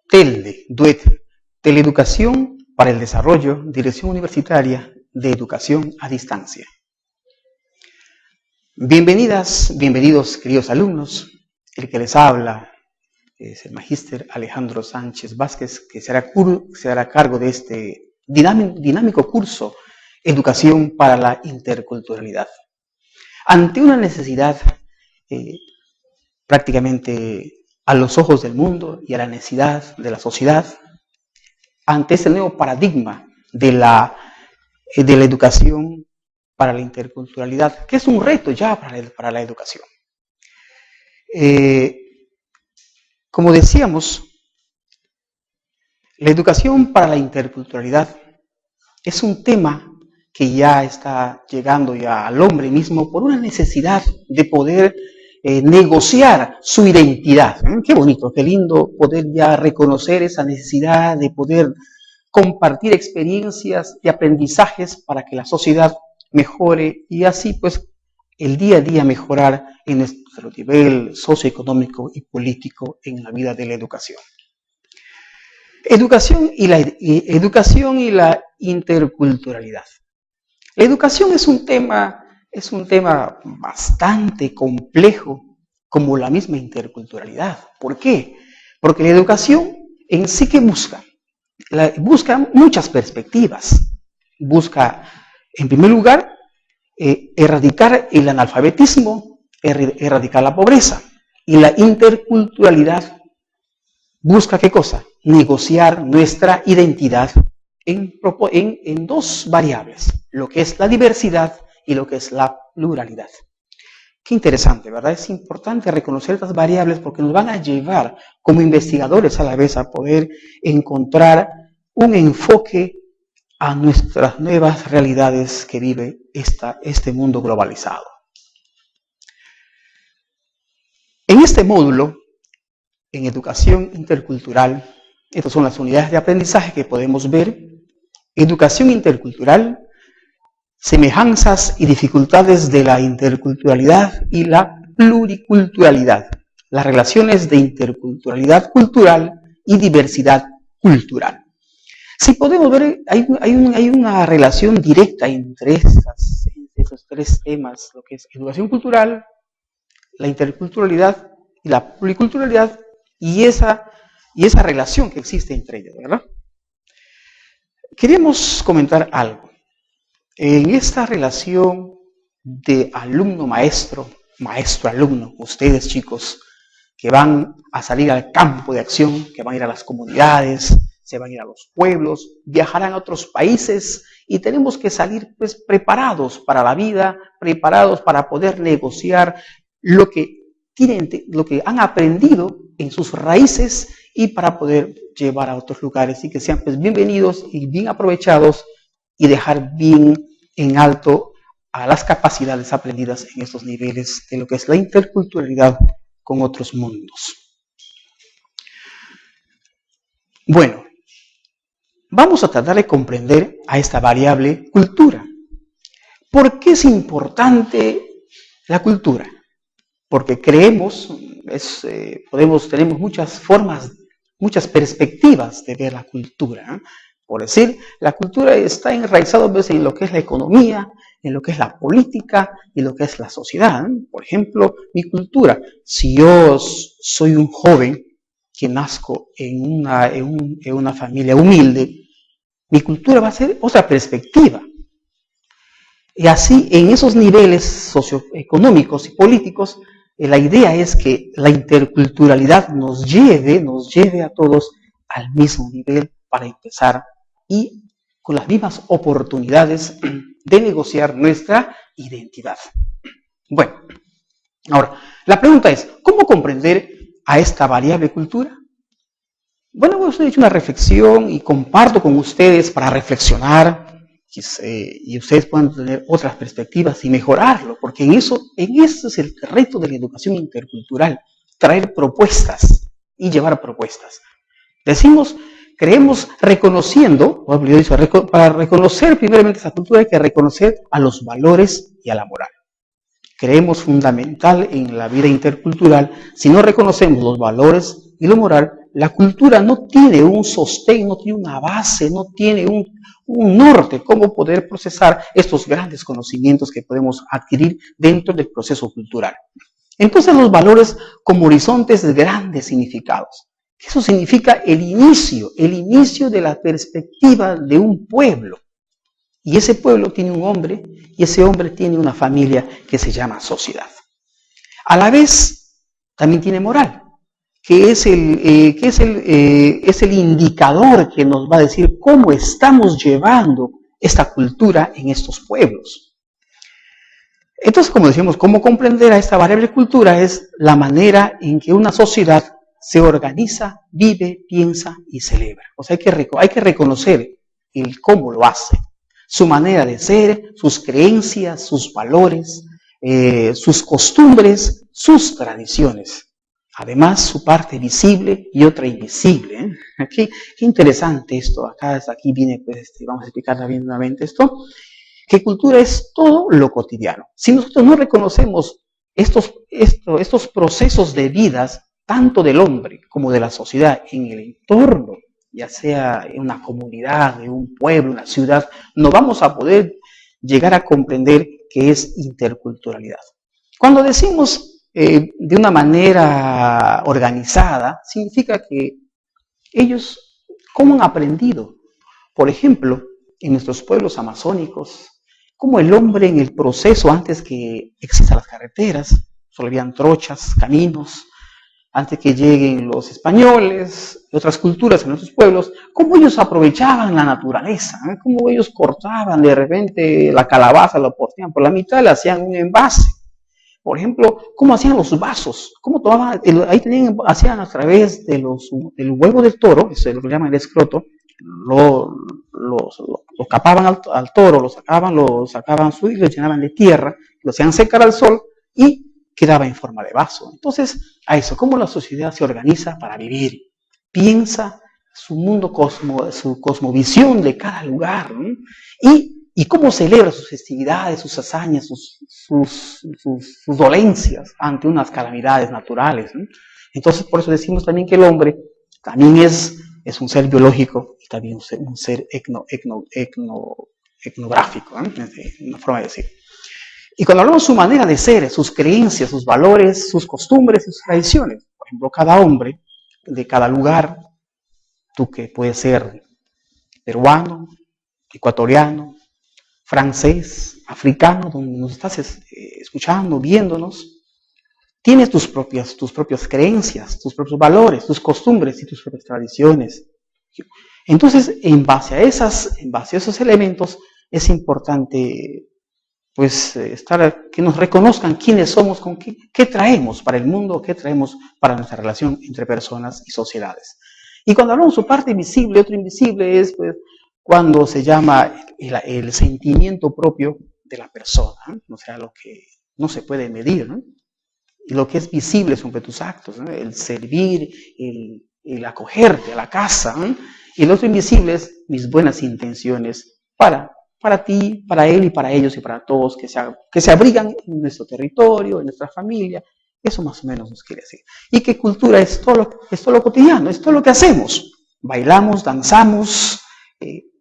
TELDE, DUET, Teleeducación para el Desarrollo, Dirección Universitaria de Educación a Distancia. Bienvenidas, bienvenidos, queridos alumnos. El que les habla es el magíster Alejandro Sánchez Vázquez, que se hará cargo de este dinámico curso Educación para la Interculturalidad. Ante una necesidad prácticamente a los ojos del mundo y a la necesidad de la sociedad, ante ese nuevo paradigma de la educación para la interculturalidad, que es un reto ya para la educación. Como decíamos, la educación para la interculturalidad es un tema que ya está llegando ya al hombre mismo por una necesidad de poder negociar su identidad. Qué bonito, qué lindo poder ya reconocer esa necesidad de poder compartir experiencias y aprendizajes para que la sociedad mejore y así pues el día a día mejorar en nuestro nivel socioeconómico y político en la vida de la educación. Educación y la interculturalidad. La educación es un tema bastante complejo, como la misma interculturalidad. ¿Por qué? Porque la educación en sí que busca muchas perspectivas. Busca, en primer lugar, erradicar el analfabetismo, erradicar la pobreza. Y la interculturalidad busca ¿qué cosa? Negociar nuestra identidad en dos variables, lo que es la diversidad y lo que es la pluralidad. Qué interesante, ¿verdad? Es importante reconocer estas variables porque nos van a llevar como investigadores a la vez a poder encontrar un enfoque a nuestras nuevas realidades que vive este mundo globalizado. En este módulo, en educación intercultural, estas son las unidades de aprendizaje que podemos ver. Educación intercultural, semejanzas y dificultades de la interculturalidad y la pluriculturalidad, las relaciones de interculturalidad cultural y diversidad cultural. Si podemos ver, hay una relación directa entre esos tres temas, lo que es educación cultural, la interculturalidad y la pluriculturalidad, y esa relación que existe entre ellos, ¿verdad? Queríamos comentar algo. En esta relación de alumno-maestro, maestro-alumno, ustedes chicos que van a salir al campo de acción, que van a ir a las comunidades, se van a ir a los pueblos, viajarán a otros países y tenemos que salir pues preparados para la vida, preparados para poder negociar lo que han aprendido en sus raíces y para poder llevar a otros lugares y que sean pues bienvenidos y bien aprovechados y dejar bien en alto a las capacidades aprendidas en estos niveles de lo que es la interculturalidad con otros mundos. Bueno, vamos a tratar de comprender a esta variable cultura. ¿Por qué es importante la cultura? Porque creemos, tenemos muchas formas, muchas perspectivas de ver la cultura. Por decir, la cultura está enraizada a veces en lo que es la economía, en lo que es la política y lo que es la sociedad. Por ejemplo, mi cultura. Si yo soy un joven que nazco en una familia humilde, mi cultura va a ser otra perspectiva. Y así, en esos niveles socioeconómicos y políticos, la idea es que la interculturalidad nos lleve a todos al mismo nivel para empezar y con las mismas oportunidades de negociar nuestra identidad. Bueno, ahora, la pregunta es, ¿cómo comprender a esta variable cultura? Bueno, pues he hecho una reflexión y comparto con ustedes para reflexionar y ustedes puedan tener otras perspectivas y mejorarlo, porque en eso es el reto de la educación intercultural, traer propuestas y llevar propuestas. Creemos reconociendo, para reconocer primeramente esa cultura hay que reconocer a los valores y a la moral. Creemos fundamental en la vida intercultural, si no reconocemos los valores y lo moral, la cultura no tiene un sostén, no tiene una base, no tiene un norte, cómo poder procesar estos grandes conocimientos que podemos adquirir dentro del proceso cultural. Entonces los valores como horizontes de grandes significados. Eso significa el inicio de la perspectiva de un pueblo. Y ese pueblo tiene un hombre, y ese hombre tiene una familia que se llama sociedad. A la vez, también tiene moral, que es el indicador que nos va a decir cómo estamos llevando esta cultura en estos pueblos. Entonces, como decíamos, cómo comprender a esta variable cultura es la manera en que una sociedad se organiza, vive, piensa y celebra. O sea, hay que reconocer el cómo lo hace, su manera de ser, sus creencias, sus valores, sus costumbres, sus tradiciones. Además, su parte visible y otra invisible. Qué interesante esto. Aquí viene, pues, vamos a explicar bien nuevamente esto. Que cultura es todo lo cotidiano. Si nosotros no reconocemos estos procesos de vidas, tanto del hombre como de la sociedad en el entorno, ya sea en una comunidad, en un pueblo, una ciudad, no vamos a poder llegar a comprender qué es interculturalidad. Cuando decimos de una manera organizada, significa que ellos, ¿cómo han aprendido? Por ejemplo, en nuestros pueblos amazónicos, como el hombre en el proceso, antes que existan las carreteras, solo habían trochas, caminos, antes que lleguen los españoles, otras culturas en nuestros pueblos, cómo ellos aprovechaban la naturaleza, cómo ellos cortaban de repente la calabaza, la partían por la mitad, le hacían un envase. Por ejemplo, cómo hacían los vasos, cómo tomaban, hacían a través del huevo del toro, eso es lo que llaman el escroto, lo capaban al toro, lo sacaban y lo llenaban de tierra, lo hacían secar al sol y quedaba en forma de vaso. Entonces, a eso, cómo la sociedad se organiza para vivir, piensa su mundo, su cosmovisión de cada lugar, ¿no? Y cómo celebra sus festividades, sus hazañas, sus dolencias ante unas calamidades naturales, ¿no? Entonces, por eso decimos también que el hombre también es un ser biológico y también un ser etnográfico, ¿no? Es una forma de decir. Y cuando hablamos de su manera de ser, sus creencias, sus valores, sus costumbres y sus tradiciones, por ejemplo, cada hombre de cada lugar, tú que puedes ser peruano, ecuatoriano, francés, africano, donde nos estás escuchando, viéndonos, tienes tus propias creencias, tus propios valores, tus costumbres y tus propias tradiciones. Entonces, en base a esos elementos, es importante pues que nos reconozcan quiénes somos, qué traemos para el mundo, qué traemos para nuestra relación entre personas y sociedades. Y cuando hablamos de su parte visible, otro invisible es pues, cuando se llama el sentimiento propio de la persona, ¿no? O sea, lo que no se puede medir, ¿no? Y lo que es visible son tus actos, ¿no? El servir, el acogerte a la casa, ¿no? Y el otro invisible es mis buenas intenciones para ti, para él y para ellos y para todos que se abrigan en nuestro territorio, en nuestra familia. Eso más o menos nos quiere decir. Y que cultura es todo lo cotidiano, es todo lo que hacemos. Bailamos, danzamos,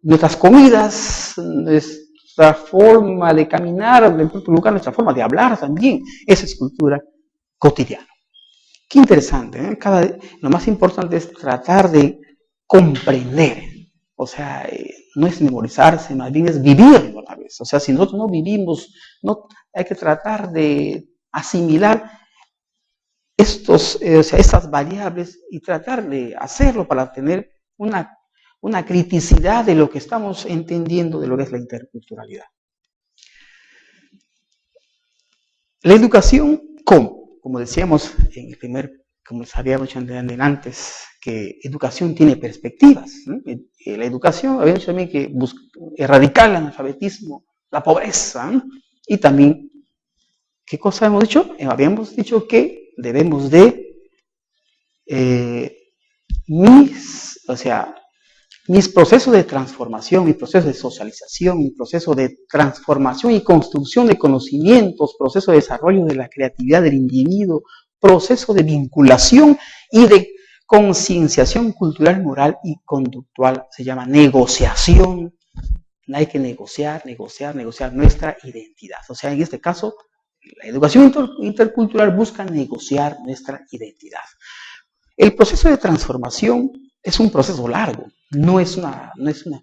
nuestras comidas, nuestra forma de caminar en el propio lugar, nuestra forma de hablar también. Esa es cultura cotidiana. Qué interesante, ¿eh? Lo más importante es tratar de comprender. O sea, no es memorizarse, más bien es vivirlo a la vez. O sea, si nosotros no vivimos, hay que tratar de asimilar estas variables y tratar de hacerlo para tener una criticidad de lo que estamos entendiendo de lo que es la interculturalidad. La educación, ¿cómo? Como decíamos en el como habíamos dicho antes, que educación tiene perspectivas, ¿no? La educación, habíamos dicho también que busca erradicar el analfabetismo, la pobreza, ¿no? Y también, ¿qué cosa hemos dicho? Habíamos dicho que debemos de mis procesos de transformación, mis procesos de socialización, mi proceso de transformación y construcción de conocimientos, proceso de desarrollo de la creatividad del individuo, proceso de vinculación y de concienciación cultural, moral y conductual. Se llama negociación. Hay que negociar nuestra identidad. O sea, en este caso, la educación intercultural busca negociar nuestra identidad. El proceso de transformación es un proceso largo. No es una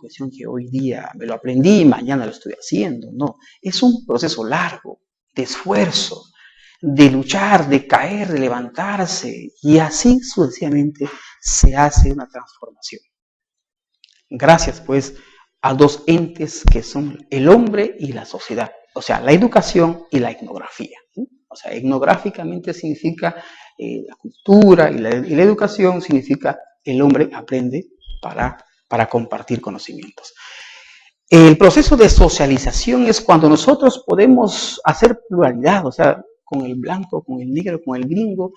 cuestión que hoy día me lo aprendí y mañana lo estoy haciendo. No, es un proceso largo, de esfuerzo, de luchar, de caer, de levantarse, y así sucesivamente se hace una transformación. Gracias, pues, a dos entes que son el hombre y la sociedad, o sea, la educación y la etnografía. O sea, etnográficamente significa la cultura y la educación significa el hombre aprende para compartir conocimientos. El proceso de socialización es cuando nosotros podemos hacer pluralidad, o sea, con el blanco, con el negro, con el gringo.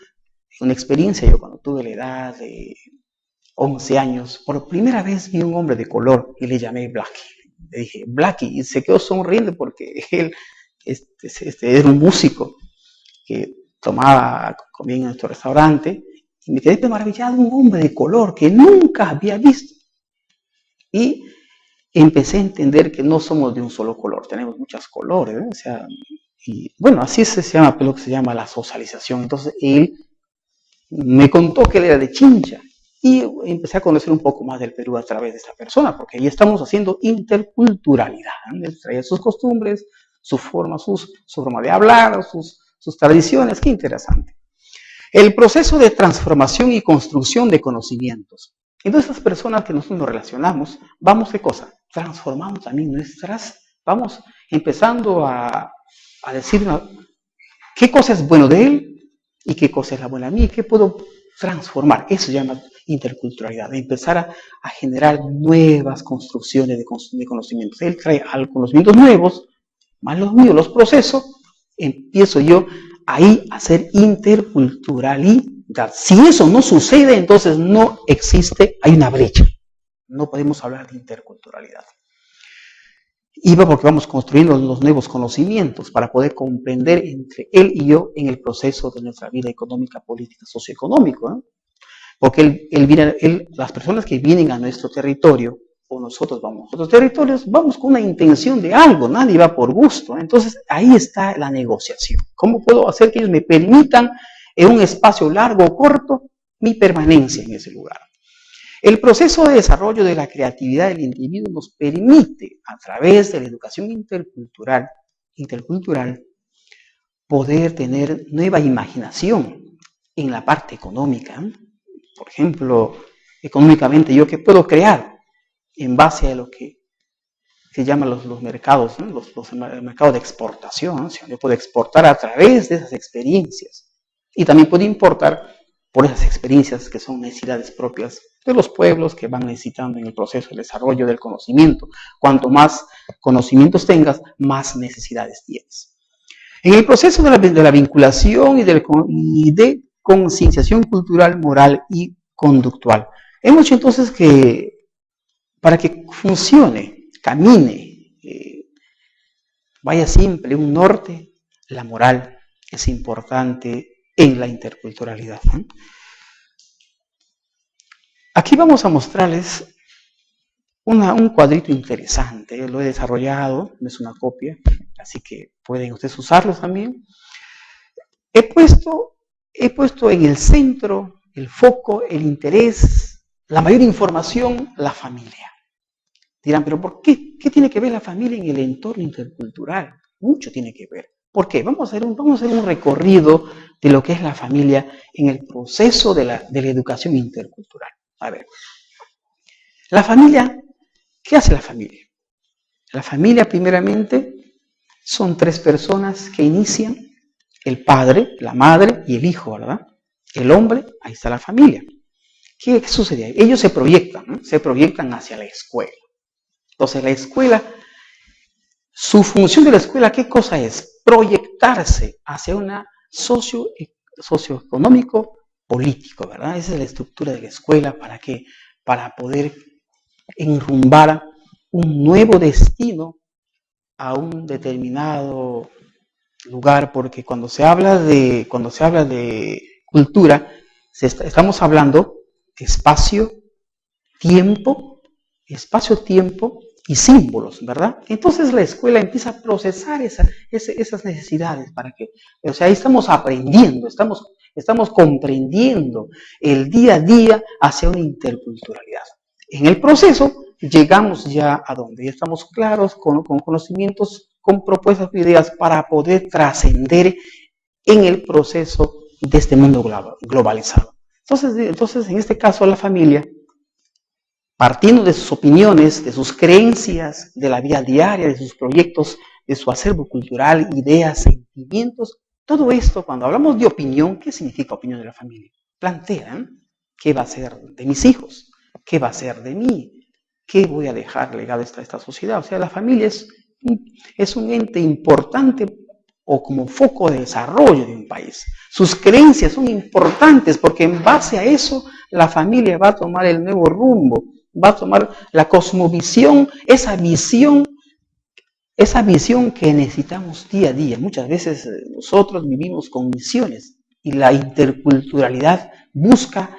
Una experiencia, yo cuando tuve la edad de 11 años, por primera vez vi un hombre de color y le llamé Blackie. Le dije, Blackie, y se quedó sonriendo porque él era un músico que comía en nuestro restaurante, y me quedé maravillado, un hombre de color que nunca había visto. Y empecé a entender que no somos de un solo color, tenemos muchos colores, ¿eh? O sea, y bueno, así se llama lo que se llama la socialización. Entonces él me contó que él era de Chincha y empecé a conocer un poco más del Perú a través de esta persona, porque ahí estamos haciendo interculturalidad. Él traía sus costumbres, su forma de hablar, sus tradiciones. Qué interesante. El proceso de transformación y construcción de conocimientos. Entonces, las personas que nosotros nos relacionamos, vamos, ¿qué cosa? Transformamos también vamos empezando a decir qué cosa es bueno de él y qué cosa es la buena a mí, qué puedo transformar. Eso se llama interculturalidad, de empezar a generar nuevas construcciones de conocimientos. Él trae conocimientos nuevos, más los míos, los procesos, empiezo yo ahí a ser interculturalidad. Si eso no sucede, entonces no existe, hay una brecha. No podemos hablar de interculturalidad. Y porque vamos construyendo los nuevos conocimientos para poder comprender entre él y yo en el proceso de nuestra vida económica, política, socioeconómica, ¿no? Porque las personas que vienen a nuestro territorio, o nosotros vamos a otros territorios, vamos con una intención de algo, nadie va por gusto. Entonces ahí está la negociación. ¿Cómo puedo hacer que ellos me permitan en un espacio largo o corto mi permanencia en ese lugar? El proceso de desarrollo de la creatividad del individuo nos permite, a través de la educación intercultural poder tener nueva imaginación en la parte económica. Por ejemplo, económicamente, ¿yo qué puedo crear en base a lo que se llaman los mercados, ¿no? El mercado de exportación, ¿no? O sea, yo puedo exportar a través de esas experiencias y también puedo importar por esas experiencias que son necesidades propias de los pueblos que van necesitando en el proceso de desarrollo del conocimiento. Cuanto más conocimientos tengas, más necesidades tienes. En el proceso de la vinculación y de concienciación cultural, moral y conductual, hemos hecho entonces que para que funcione, camine, vaya siempre un norte, la moral es importante en la interculturalidad, ¿no? Aquí vamos a mostrarles un cuadrito interesante. Lo he desarrollado, no es una copia, así que pueden ustedes usarlos también. He puesto en el centro, el foco, el interés, la mayor información, la familia. Dirán, pero ¿por qué? ¿Qué tiene que ver la familia en el entorno intercultural? Mucho tiene que ver. ¿Por qué? Vamos a hacer un recorrido de lo que es la familia en el proceso de la educación intercultural. A ver, la familia, ¿qué hace la familia? La familia, primeramente, son 3 personas que inician: el padre, la madre y el hijo, ¿verdad? El hombre, ahí está la familia. ¿Qué sucede ahí? Ellos se proyectan, ¿no? Se proyectan hacia la escuela. Entonces, la escuela, su función de la escuela, ¿qué cosa es? Proyectarse hacia una socioeconómico político, ¿verdad? Esa es la estructura de la escuela. ¿Para qué? Para poder enrumbar un nuevo destino a un determinado lugar, porque cuando se habla de cultura, estamos hablando espacio, tiempo, espacio-tiempo y símbolos, ¿verdad? Entonces la escuela empieza a procesar esas necesidades para que, o sea, ahí estamos aprendiendo, estamos comprendiendo el día a día hacia una interculturalidad. En el proceso llegamos ya a donde ya estamos claros, con conocimientos, con propuestas e ideas para poder trascender en el proceso de este mundo globalizado. Entonces, en este caso, la familia, partiendo de sus opiniones, de sus creencias, de la vida diaria, de sus proyectos, de su acervo cultural, ideas, sentimientos, todo esto, cuando hablamos de opinión, ¿qué significa opinión de la familia? Plantean qué va a ser de mis hijos, qué va a ser de mí, qué voy a dejar legado a esta sociedad. O sea, la familia es un ente importante o como foco de desarrollo de un país. Sus creencias son importantes porque en base a eso la familia va a tomar el nuevo rumbo, va a tomar la cosmovisión, esa visión que necesitamos día a día. Muchas veces nosotros vivimos con misiones y la interculturalidad busca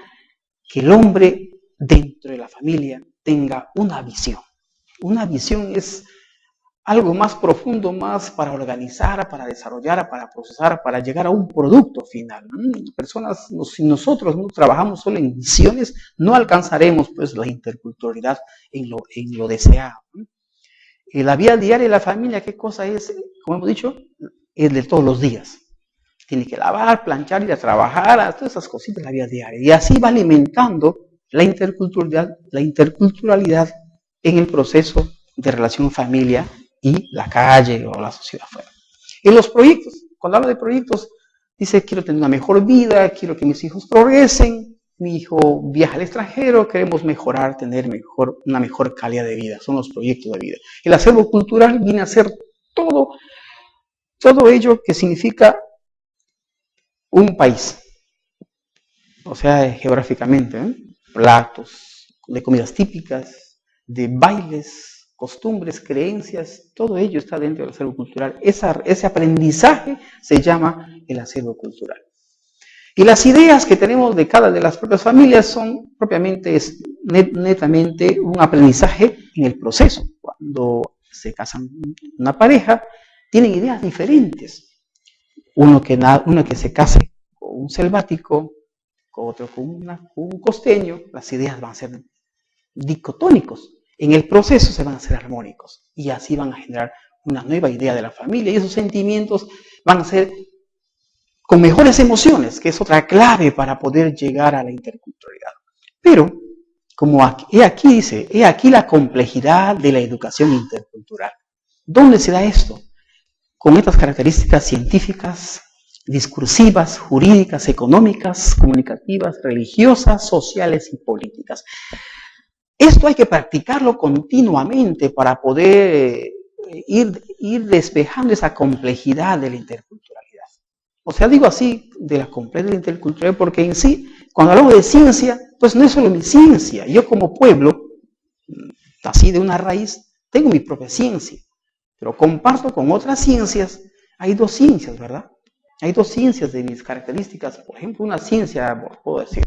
que el hombre dentro de la familia tenga una visión. Una visión es algo más profundo, más para organizar, para desarrollar, para procesar, para llegar a un producto final. Personas, si nosotros no trabajamos solo en visiones, no alcanzaremos pues la interculturalidad en lo deseado. Y la vida diaria de la familia, ¿qué cosa es? Como hemos dicho, es de todos los días. Tiene que lavar, planchar, ir a trabajar, todas esas cositas de la vida diaria. Y así va alimentando la interculturalidad en el proceso de relación familia y la calle o la sociedad afuera. En los proyectos, cuando habla de proyectos, dice, quiero tener una mejor vida, quiero que mis hijos progresen, mi hijo viaja al extranjero, queremos mejorar, tener una mejor calidad de vida. Son los proyectos de vida. El acervo cultural viene a ser todo ello que significa un país. O sea, geográficamente, platos de comidas típicas, de bailes, costumbres, creencias, todo ello está dentro del acervo cultural. Ese aprendizaje se llama el acervo cultural. Y las ideas que tenemos de cada de las propias familias son propiamente, netamente un aprendizaje en el proceso. Cuando se casan una pareja, tienen ideas diferentes. Uno que se case con un selvático, con otro con un costeño, las ideas van a ser dicotónicos. En el proceso se van a hacer armónicos y así van a generar una nueva idea de la familia y esos sentimientos van a ser con mejores emociones, que es otra clave para poder llegar a la interculturalidad. Pero, como he aquí la complejidad de la educación intercultural. ¿Dónde se da esto? Con estas características científicas, discursivas, jurídicas, económicas, comunicativas, religiosas, sociales y políticas. Esto hay que practicarlo continuamente para poder ir despejando esa complejidad de la interculturalidad. O sea, digo así, de la complejidad de la interculturalidad, porque en sí, cuando hablamos de ciencia, pues no es solo mi ciencia. Yo como pueblo, así de una raíz, tengo mi propia ciencia, pero comparto con otras ciencias. Hay dos ciencias, ¿verdad? Hay dos ciencias de mis características. Por ejemplo, una ciencia, puedo decir,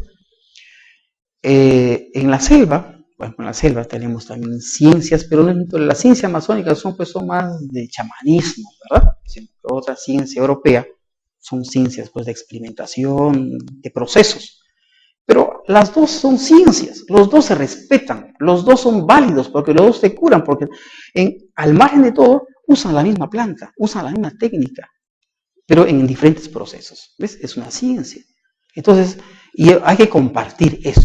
en la selva, bueno, en la selva tenemos también ciencias, pero la ciencia amazónica son más de chamanismo, ¿verdad? Otra ciencia europea son ciencias pues, de experimentación, de procesos. Pero las dos son ciencias, los dos se respetan, los dos son válidos, porque los dos se curan, porque al margen de todo usan la misma planta, usan la misma técnica, pero en diferentes procesos. ¿Ves? Es una ciencia. Entonces, y hay que compartir eso.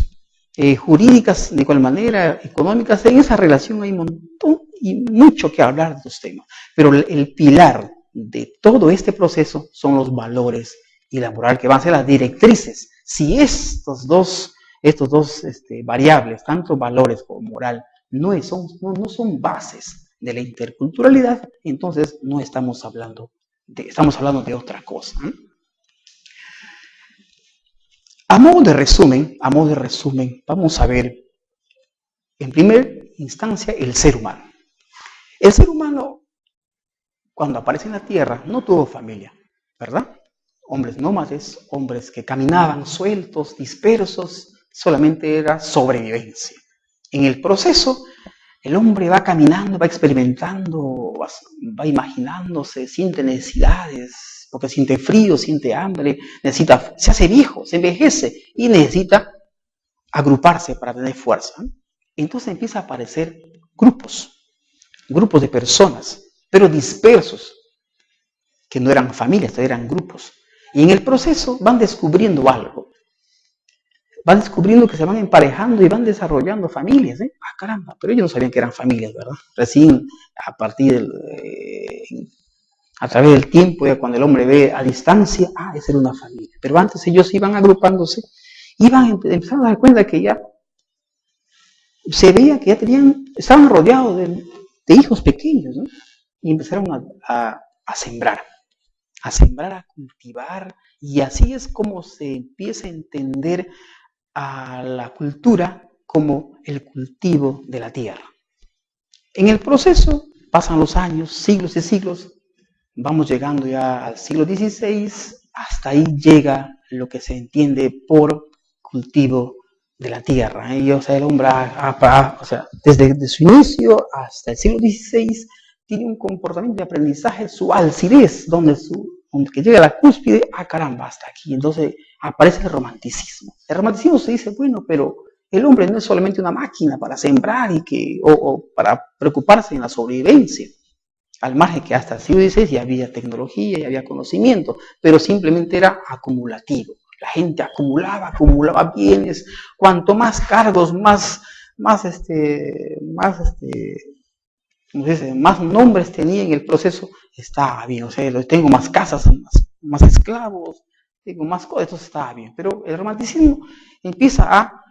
Jurídicas, de igual manera, económicas, en esa relación hay un montón y mucho que hablar de estos temas. Pero el pilar de todo este proceso son los valores y la moral, que van a ser las directrices. Si estos dos variables, tanto valores como moral, no son bases de la interculturalidad, entonces no estamos hablando de otra cosa. A modo de resumen, vamos a ver, en primera instancia, el ser humano. El ser humano, cuando aparece en la Tierra, no tuvo familia, ¿verdad? Hombres nómades, hombres que caminaban sueltos, dispersos, solamente era sobrevivencia. En el proceso, el hombre va caminando, va experimentando, va imaginándose, siente necesidades, porque siente frío, siente hambre, se hace viejo, se envejece y necesita agruparse para tener fuerza. Entonces empieza a aparecer grupos de personas, pero dispersos, que no eran familias, eran grupos. Y en el proceso van descubriendo algo. Van descubriendo que se van emparejando y van desarrollando familias. Ah, caramba, pero ellos no sabían que eran familias, ¿verdad? Recién a través del tiempo, ya cuando el hombre ve a distancia, esa era una familia. Pero antes ellos iban agrupándose, empezaron a dar cuenta que ya se veía que ya estaban rodeados de hijos pequeños, ¿no? Y empezaron a sembrar, a cultivar, y así es como se empieza a entender a la cultura como el cultivo de la tierra. En el proceso pasan los años, siglos y siglos, vamos llegando ya al siglo XVI, hasta ahí llega lo que se entiende por cultivo de la tierra. Y, o sea, el hombre, desde su inicio hasta el siglo XVI, tiene un comportamiento de aprendizaje, su alcidez, donde que llega a la cúspide, caramba, hasta aquí. Entonces aparece el romanticismo. El romanticismo se dice, bueno, pero el hombre no es solamente una máquina para sembrar o para preocuparse en la sobrevivencia. Al margen que hasta el siglo XVI ya había tecnología, ya había conocimiento, pero simplemente era acumulativo. La gente acumulaba bienes, cuanto más cargos, más nombres tenía en el proceso, estaba bien. O sea, tengo más casas, más esclavos, tengo más cosas, entonces estaba bien. Pero el romanticismo empieza a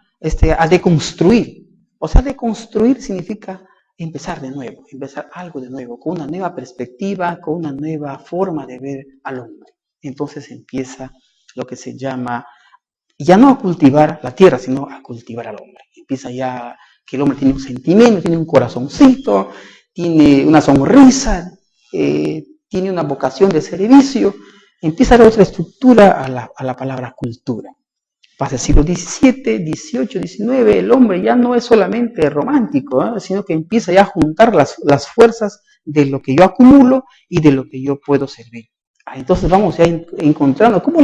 deconstruir. O sea, deconstruir significa empezar de nuevo, empezar algo de nuevo, con una nueva perspectiva, con una nueva forma de ver al hombre. Entonces empieza lo que se llama, ya no a cultivar la tierra, sino a cultivar al hombre. Empieza ya que el hombre tiene un sentimiento, tiene un corazoncito, tiene una sonrisa, tiene una vocación de servicio. Empieza a dar otra estructura a la palabra cultura. Pasa el siglo XVII, XVIII, XIX, el hombre ya no es solamente romántico, sino que empieza ya a juntar las fuerzas de lo que yo acumulo y de lo que yo puedo servir. Entonces vamos ya encontrando cómo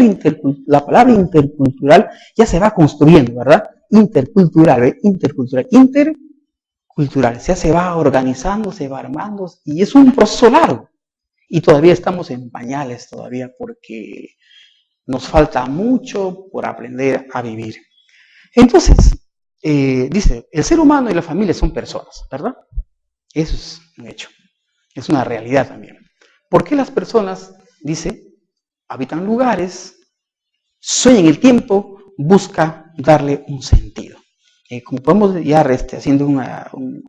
la palabra intercultural ya se va construyendo, ¿verdad? Intercultural, ya se va organizando, se va armando, y es un proceso largo. Y todavía estamos en pañales todavía porque nos falta mucho por aprender a vivir. Entonces, dice, el ser humano y la familia son personas, ¿verdad? Eso es un hecho, es una realidad también. ¿Por qué las personas, dice, habitan lugares, sueñan el tiempo, busca darle un sentido? Como podemos ya haciendo un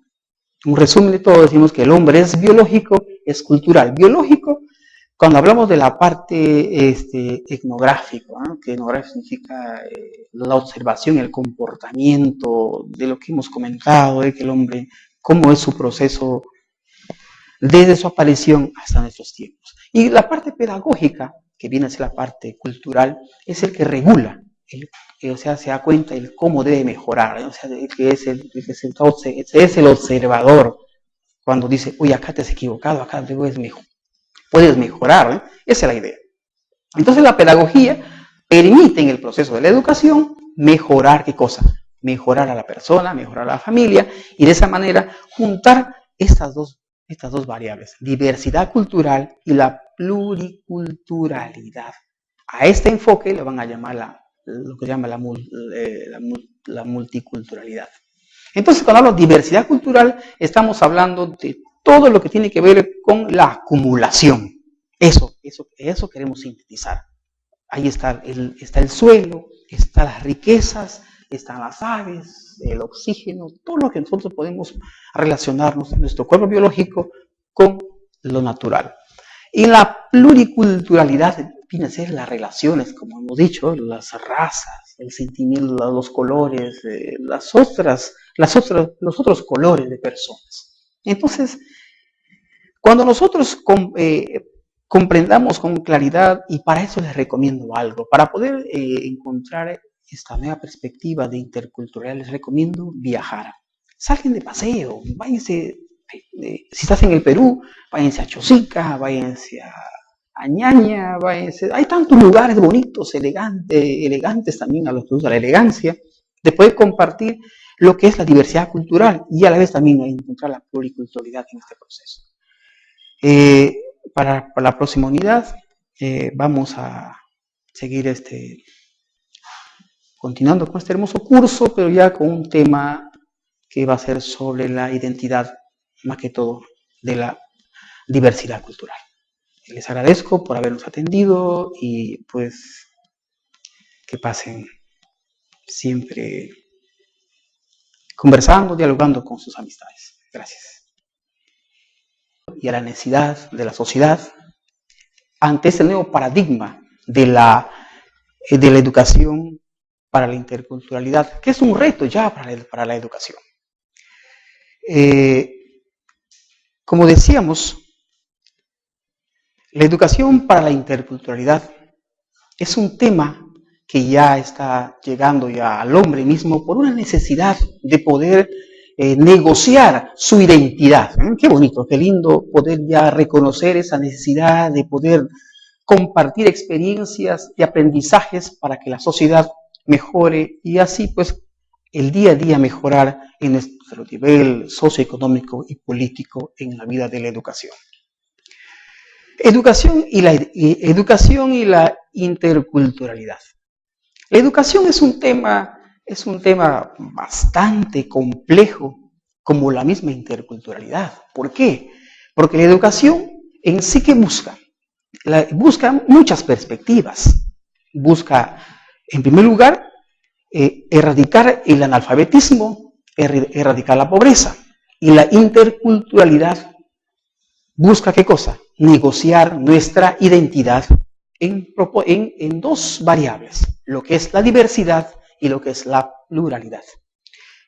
resumen de todo, decimos que el hombre es biológico, es cultural. Biológico, cuando hablamos de la parte etnográfica, que etnográfico significa la observación, el comportamiento de lo que hemos comentado, de que el hombre, cómo es su proceso desde su aparición hasta nuestros tiempos. Y la parte pedagógica, que viene a ser la parte cultural, es el que regula, o sea, se da cuenta de cómo debe mejorar, o sea, que es el observador, cuando dice, uy, acá te has equivocado, acá puedes mejorar, esa es la idea. Entonces la pedagogía permite en el proceso de la educación mejorar, ¿qué cosa? Mejorar a la persona, mejorar a la familia, y de esa manera juntar estas dos variables, diversidad cultural y la pluriculturalidad. A este enfoque le van a llamar lo que se llama la multiculturalidad. Entonces, cuando hablo de diversidad cultural, estamos hablando de todo lo que tiene que ver con la acumulación. Eso queremos sintetizar. Ahí está el suelo, están las riquezas, están las aves, el oxígeno, todo lo que nosotros podemos relacionarnos en nuestro cuerpo biológico con lo natural. Y la pluriculturalidad viene a ser las relaciones, como hemos dicho, las razas, el sentimiento, los colores, los otros colores de personas. Entonces, cuando nosotros comprendamos con claridad, y para eso les recomiendo algo, para poder encontrar esta nueva perspectiva de interculturalidad, les recomiendo viajar. Salgan de paseo, váyanse, si estás en el Perú, váyanse a Chosica, váyanse a Ñaña, váyanse, hay tantos lugares bonitos, elegantes también a los que usa la elegancia, de poder compartir lo que es la diversidad cultural y a la vez también encontrar la pluriculturalidad en este proceso. Para la próxima unidad vamos a seguir continuando con este hermoso curso, pero ya con un tema que va a ser sobre la identidad, más que todo, de la diversidad cultural. Les agradezco por habernos atendido y pues que pasen siempre conversando, dialogando con sus amistades. Gracias. Y a la necesidad de la sociedad ante este nuevo paradigma de la educación para la interculturalidad, que es un reto ya para la educación. Como decíamos, la educación para la interculturalidad es un tema que ya está llegando ya al hombre mismo por una necesidad de poder negociar su identidad. Qué bonito, qué lindo poder ya reconocer esa necesidad de poder compartir experiencias y aprendizajes para que la sociedad mejore y así pues el día a día mejorar en nuestro nivel socioeconómico y político en la vida de la educación. Educación y la interculturalidad. La educación es un tema bastante complejo, como la misma interculturalidad. ¿Por qué? Porque la educación en sí que busca muchas perspectivas. Busca, en primer lugar, erradicar el analfabetismo, erradicar la pobreza. Y la interculturalidad busca ¿qué cosa? Negociar nuestra identidad en dos variables, lo que es la diversidad y lo que es la pluralidad.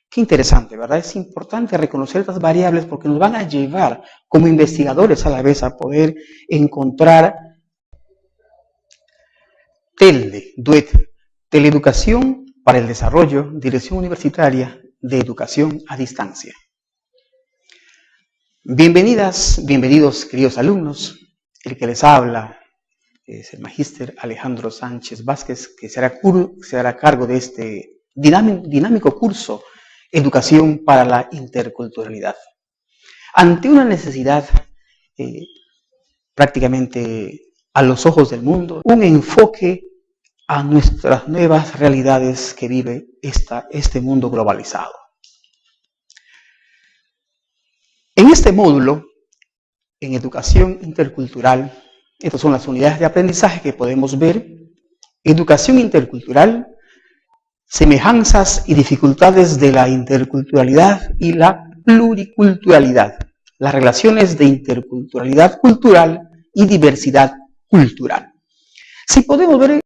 Qué interesante, ¿verdad? Es importante reconocer estas variables porque nos van a llevar como investigadores a la vez a poder encontrar Teleeducación para el Desarrollo, Dirección Universitaria de Educación a Distancia. Bienvenidas, bienvenidos queridos alumnos. El que les habla es el magíster Alejandro Sánchez Vázquez, que se hará cargo de este dinámico curso Educación para la Interculturalidad. Ante una necesidad prácticamente a los ojos del mundo, un enfoque a nuestras nuevas realidades que vive este mundo globalizado. En este módulo, en Educación Intercultural, estas son las unidades de aprendizaje que podemos ver. Educación intercultural, semejanzas y dificultades de la interculturalidad y la pluriculturalidad, las relaciones de interculturalidad cultural y diversidad cultural. Si podemos ver